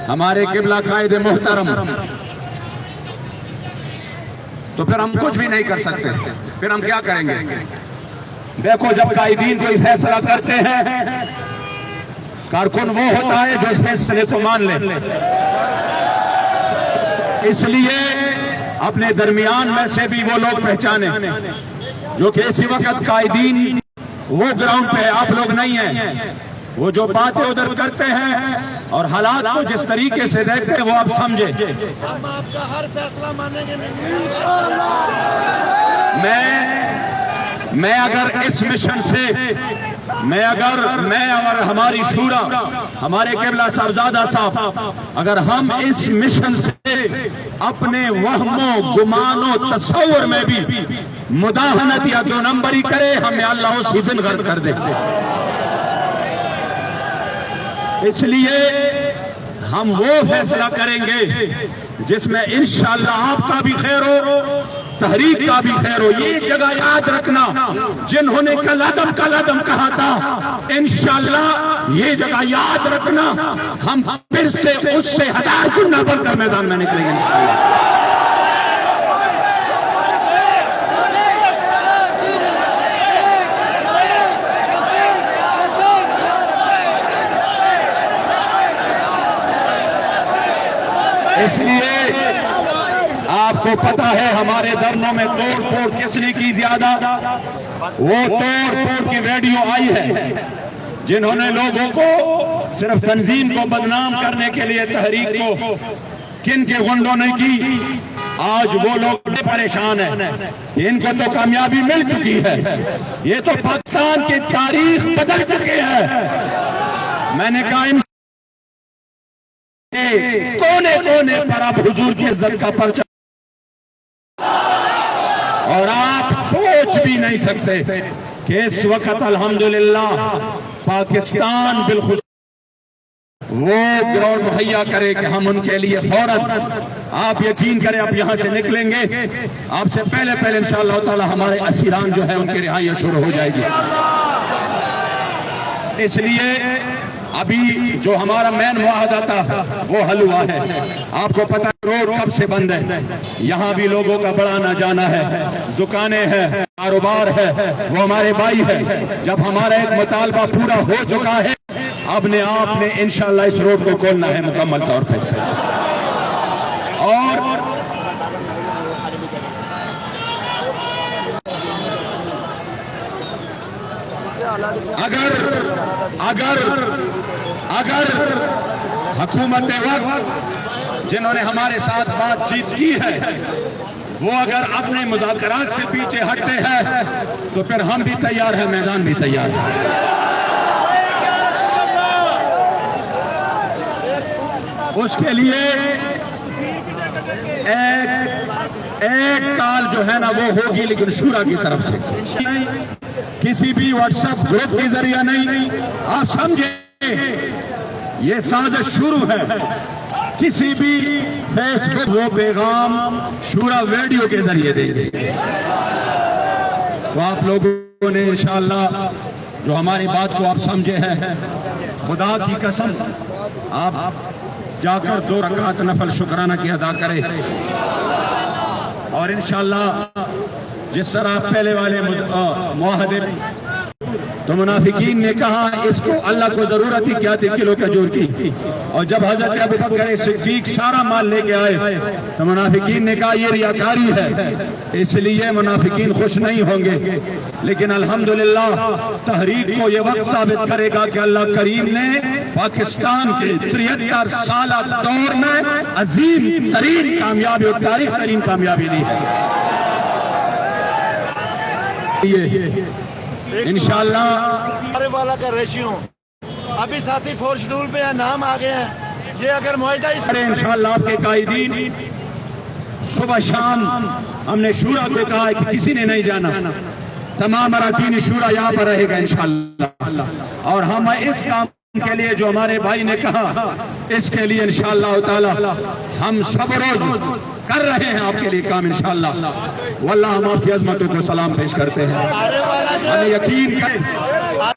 ہمارے قبلہ قائد محترم، تو پھر ہم کچھ بھی نہیں کر سکتے، پھر ہم کیا کریں گے؟ دیکھو جب قائدین کوئی فیصلہ کرتے ہیں، کارکن وہ ہوتا ہے جو اس فیصلے کو مان لے۔ اس لیے اپنے درمیان میں سے بھی وہ لوگ پہچانے جو کہ اسی وقت قائدین وہ گراؤنڈ پہ آپ لوگ نہیں ہیں، وہ جو باتیں ادھر کرتے ہیں اور حالات کو جس طریقے سے دیکھتے ہیں وہ آپ سمجھیں۔ ہم آپ کا ہر فیصلہ مانیں گے۔ میں اگر اس مشن سے میں اور ہماری شورا، ہمارے قبلہ صاحبزادہ صاحب، اگر ہم اس مشن سے اپنے وہم و گمان و تصور میں بھی مداہنت یا دو نمبری کرے، ہمیں اللہ اسی دن غرق کر دے۔ اس لیے ہم وہ فیصلہ کریں گے جس میں انشاءاللہ آپ کا بھی خیر ہو، تحریک کا بھی خیر ہو۔ یہ جگہ یاد رکھنا، جنہوں نے کل عدم کہا تھا، انشاءاللہ یہ جگہ یاد رکھنا، ہم پھر سے اس سے 1000 گنا بڑھ کر میدان میں نکلیں گے انشاءاللہ۔ اس لیے آپ کو پتا ہے ہمارے دھرنوں میں توڑ پھوڑ کس نے کی زیادہ؟ وہ توڑ پھوڑ کی ویڈیو آئی ہے جنہوں نے لوگوں کو صرف تنظیم کو بدنام کرنے کے لیے تحریک کو کن کے غنڈوں نے کی۔ آج وہ لوگ بڑے پریشان ہیں، ان کو تو کامیابی مل چکی ہے، یہ تو پاکستان کی تاریخ بدل چکی ہے۔ میں نے کہا کونے کونے پر اب حضور کی عزت کا پرچم، اور آپ سوچ بھی نہیں سکتے کہ اس وقت الحمدللہ پاکستان بالخصوص وہ گراؤنڈ مہیا کرے کہ ہم ان کے لیے فوراً، آپ یقین کریں آپ یہاں سے نکلیں گے، آپ سے پہلے انشاءاللہ تعالی ہمارے اسیران جو ہے ان کی رہائی شروع ہو جائے گی۔ اس لیے ابھی جو ہمارا مین معاہدہ تھا وہ حل ہوا ہے۔ آپ کو پتہ روڈ کب سے بند ہے، یہاں بھی لوگوں کا بڑا نہ جانا ہے، دکانیں ہیں، کاروبار ہے، وہ ہمارے بھائی ہے۔ جب ہمارا ایک مطالبہ پورا ہو چکا ہے، اپنے آپ نے انشاءاللہ اس روڈ کو کھولنا ہے مکمل طور پہ۔ اور اگر حکومت وقت جنہوں نے ہمارے ساتھ بات چیت کی ہے وہ اگر اپنے مذاکرات سے پیچھے ہٹتے ہیں تو پھر ہم بھی تیار ہیں، میدان بھی تیار ہے۔ اس کے لیے ایک کال جو ہے نا وہ ہوگی، لیکن شورا کی طرف سے، کسی بھی واٹس ایپ گروپ کے ذریعہ نہیں۔ آپ سمجھیں یہ سازش شروع ہے، کسی بھی فیس بک وہ پیغام شورا ویڈیو کے ذریعے دیں گے۔ تو آپ لوگوں نے انشاءاللہ جو ہماری بات کو آپ سمجھے ہیں، خدا کی قسم آپ جا کر 2 رکعت نفل شکرانہ کی ادا کریں، اور انشاءاللہ جس طرح پہلے والے معاہدے تو منافقین نے کہا اس کو اللہ کو ضرورت ہی کیا تھی کلو کھجور کی، اور جب حضرت ابوبکر صدیق سارا مال لے کے آئے تو منافقین نے کہا یہ ریاکاری ہے، اس لیے منافقین خوش نہیں ہوں گے۔ لیکن الحمدللہ تحریک کو یہ وقت ثابت کرے گا کہ اللہ کریم نے پاکستان کے 73 سالہ دور میں عظیم ترین کامیابی اور تاریخ ترین کامیابی دی ہے۔ انشاءاللہ والا کا ریشیو ابھی ساتھی فورس شیڈول پہ نام آ گئے ہیں، یہ اگر معاہدہ انشاءاللہ آپ کے قائدین صبح شام، ہم نے شورا کو کہا ہے کہ کسی نے نہیں جانا، تمام اراکین شورا یہاں پر رہے گا انشاءاللہ، اور ہم اس کام کے لیے جو ہمارے بھائی نے کہا اس کے لیے انشاءاللہ تعالی ہم سب روز کر رہے ہیں آپ کے لیے کام انشاءاللہ۔ واللہ ہم آپ کی عظمتوں کو سلام پیش کرتے ہیں، ہمیں یقین ہے